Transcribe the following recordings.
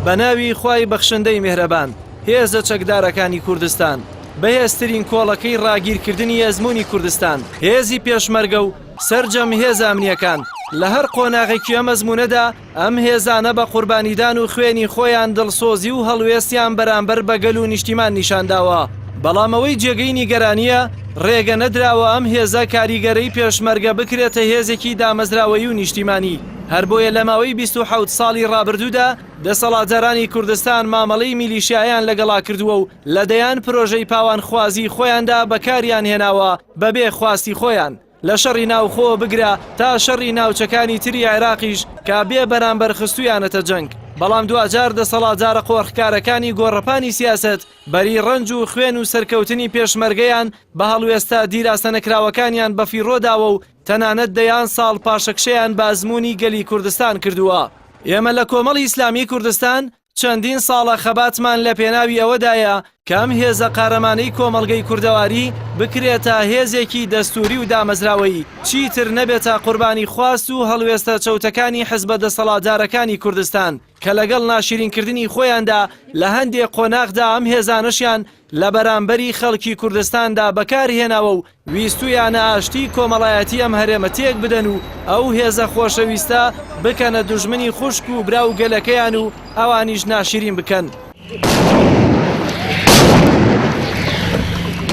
بەناوی خوای بەخشندەی میهرەبان هێزە چەکدارەکانی کوردستان بەهێزترین کۆڵەکەی ڕاگیرکردنی ئەزموونی کوردستان هێزی پێشمەرگە و سەرجەم هێز ئەمنیەکان لە هەر قۆناغێکی ئەم ئەزموونەدا ئەم هێزانە بە قوربانیدان و خوێنی خۆیان دڵسۆزی و هەڵوێستیان بەرامبەر بە گەل و نیشتیمان نیشانداوە بەڵام ئەوەی جێگەی نیگەرانیە ڕێگە نەدراوە ئەم هێزە کاریگەرەی پێشمەرگە بکرێتە هێزێکی دامەزراوەی و نیشتیمانی هەر بۆیە لە ماوەی 27 ساڵی ڕابردوودا دەسەڵاتدارانی کوردستان مامەڵەی میلیشیایان لەگەڵا کردووە و لەدەیان پرۆژەی پاوانخوازی خۆیاندا بەکاریان هێناوە بەبێ خواستی خۆیان لە شەڕی ناوخۆ بگرە تا شەڕی ناوچەکانی تری عێراقیش کا بێ بەرامبەر خستویانەتە جەنگ بەڵام دوجار دەسەڵاتدارە قۆڕخکارەکانی گۆڕەپانی سیاست بەری ڕنج و خوێن و سەرکەوتنی پێشمەرگەیان بە هەڵوێستا دیراسە نەکراوەکانیان بەفیڕۆداوە و تەنانەت دەیان ساڵ پاشەکشەیان بە ئەزموونی گەلی کوردستان کردووە ئێمە لە کۆمەڵی ئیسلامی کوردستان چەندین ساڵە خەباتمان لە پێناوی ئەوەدایە کەم هێزە قارەمانەی کۆمەڵگەی کوردەواری بکرێتە هێزێکی دەستوری و دامەزراوەی چیتر نەبێتە قوربانی خواست و هەڵوێستە چەوتەکانی حزبە دەسەڵاتدارەکانی کوردستان کە لەگەڵ ناشرینکردنی خۆیاندا لە هەندێک قۆناغدا ئەم هێزانەشیان لە بەرامبەری خەڵکی کوردستاندا بەکارهێناوە و ویستویانە ئاشتی کۆمەڵایەتی ئەم هەرێمە تێک بدەن و ئەو هێزە خۆشەویستە بکەنە دوژمنی خوشک و برا و گەلەکەیان و ئەوانیش ناشرین بکەن.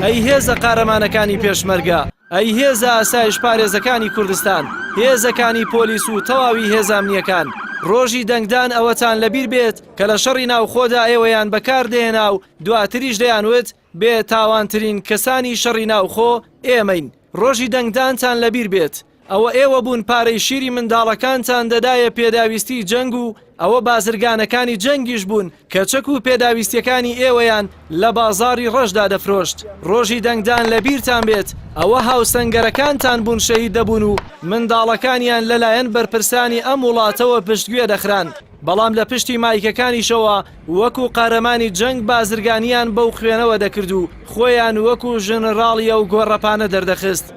ئەی هێزە قارەمانەکانی پێشمەرگە، ئەی هێزە ئاسایش پارێزەکانی کوردستان، هێزەکانی پۆلیس و تەواوی هێزامنیەکان، ڕۆژی دەنگدان ئەوەتان لەبیر بێت کە لە شەڕی ناوخۆدا ئێوەیان بەکاردێنا و دواتریش دەیانوت بێ تاوانترین کەسانی شەڕی ناوخۆ ئێمەین. ڕۆژی دەنگدانتان لەبیر بێت ئەوە ئێوە بوون پارەی شیری منداڵەکانتان دەدایە پێداویستی جەنگ و ئەوە بازرگانەکانی جەنگیش بوون کە چەک و پێداویستیەکانی ئێوەیان لە بازاری ڕەشدا دەفرۆشت. ڕۆژی دەنگدان لەبیرتان بێت ئەوە هاوسەنگەرەکانتان بوون شەهید دەبوون و منداڵەکانیان لەلایەن بەرپرسانی ئەم وڵاتەوە پشتگوێ دەخران بەڵام لە پشتی مایکەکانیشەوە وەکو قارەمانی جەنگ بازرگانیان بەو خوێنەوە دەکرد و خۆیان وەکو ژنەراڵیە و گۆڕەپانە دەردەخست.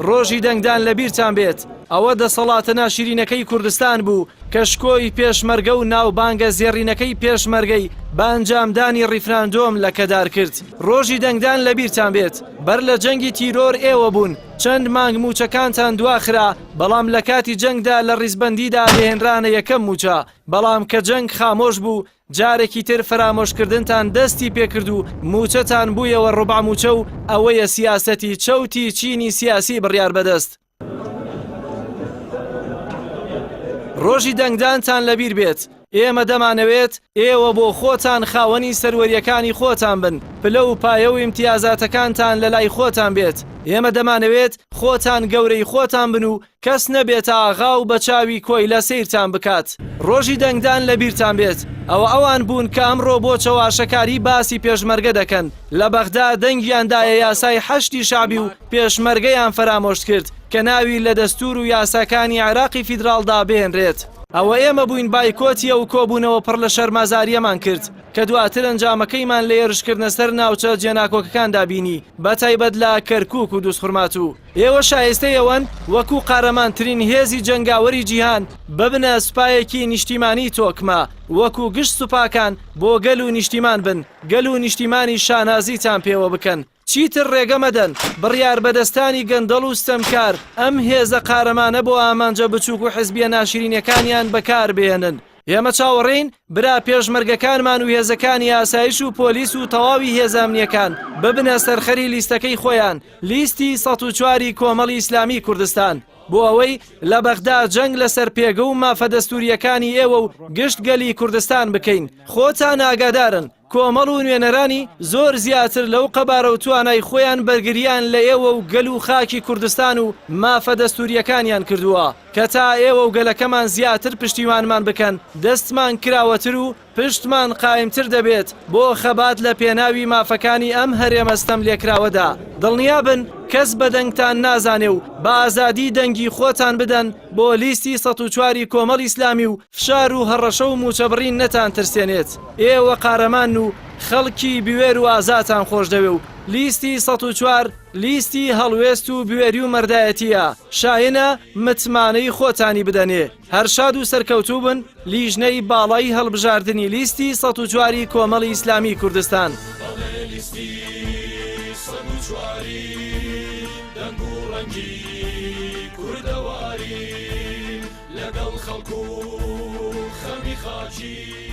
ڕۆژی دەنگدان لەبیرتان بێت ئەوە دەسەڵاتە ناشرینەکەی کوردستان بوو کە شکۆی پێشمەرگە و ناوبانگە زێڕینەکەی پێشمەرگەی بە ئەنجامدانی ڕیفراندۆم لەکەدار کرد. ڕۆژی دەنگدان لەبیرتان بێت بەر لە جەنگی تیرۆر ئێوە بوون چەند مانگ موچەکانتان دواخرا بەڵام لە کاتی جەنگدا لە ڕیزبەندیدا لێهێنرانە یەکەم موچە بەڵام کە جەنگ خامۆش بوو جارێکی تر فرامۆشکردنتان دەستی پێکرد و موچەتان بوویەوە ڕوبع موچە و ئەوەیە سیاسەتی چەوتی چینی سیاسی بڕیار بەدەست. ڕۆژی دەنگدانتان لەبیر بێت ئێمە دەمانەوێت ئێوە بۆ خۆتان خاوەنی سەروەریەکانی خۆتان بن پلە و پایە و ئیمتیازاتەکانتان لە لای خۆتان بێت ئێمە دەمانەوێت خۆتان گەورەی خۆتان بن و کەس نەبێت ئاغا و بە چاوی کۆی لە سیرتان بکات. ڕۆژی دەنگدان لەبیرتان بێت ئەوان بوون کە ئەمڕۆ بۆ چەواشەکاری باسی پێشمەرگە دەکەن لە بەغدا دەنگیاندایە یاسای حەشتی شعبی و پێشمەرگەیان فرامۆشت کرد کە ناوی لە دەستور و یاساکانی عێراقی فیدراڵدا بهێنرێت. ئەوە ئێمە بووین بایکۆتیە و کۆبوونەوە پڕ لە شەرمازاریەمان کرد کە دواتر ئەنجامەکەیمان لە ێرشکردنە سەر ناوچە جێناکۆکەکاندا بینی بەتایبەت لە کەرکووک و دووسخورمات و ئێوە شایستەیەوەن وەکو قارەمانترین هێزی جەنگاوەری جیهان ببنە سوپایەکی نیشتیمانی تۆکمە وەکو گشت سوپاکان بۆ گەل و نیشتیمان بن گەل و نیشتیمانی شانازیتان پێوە بکەن. چیتر ڕێگە مەدەن بڕیار بەدەستانی گەندەڵ و ستەمکار ئەم هێزە قارەمانە بۆ ئامانجە بچووک و حزبیە ناشرینەکانیان بەکار بێنن. ئێمە چاوەڕێین برا پێشمەرگەکانمان و هێزەکانی ئاسایش و پۆلیس و تەواوی هێزامنیەکان ببنە سەرخەری لیستەکەی خۆیان لیستی 104 کۆمەڵی ئیسلامی کوردستان بۆ ئەوەی لە بەغدا جەنگ لەسەر پێگە و مافە دەستوریەکانی ئێوە و گشت گەلی کوردستان بکەین. خۆتان ئاگادارن کۆمەڵ و نوێنەرانی زۆر زیاتر لەو قەبارە و توانای خۆیان بەرگریان لە ئێوە و گەل و خاکی کوردستان و مافە دەستوریەکانیان کردووە کە تا ئێوە و گەلەکەمان زیاتر پشتیوانمان بکەن دەستمان کراوەتر و پشتمان قایمتر دەبێت بۆ خەبات لە پێناوی مافەکانی ئەم هەرێمەستەم لێکراوەدا. دڵنیا بن کەس بە دەنگتان نازانێ و بە ئازادی دەنگی خۆتان بدەن بۆ لیستی 104 کۆمەڵی ئیسلامی و فشار و هەڕەشە و موچەبڕین نەتان ترسێنێت. ئێوە قارەمان و خەڵکی بوێر و ئازاتان خۆش دەوێ و لیستی 104 لیستی هەڵوێست و بوێری و مەردایەتیە. شایەنە متمانەی خۆتانی بدەنێ. هەر شاد و سەرکەوتوو بن لیژنەی باڵای هەڵبژاردننی لیستی 104 کۆمەڵی ئیسلامی کوردستان. دەنگ و ڕەنگی کوردەواری لەگەڵ خەڵکو و خەمی خاچی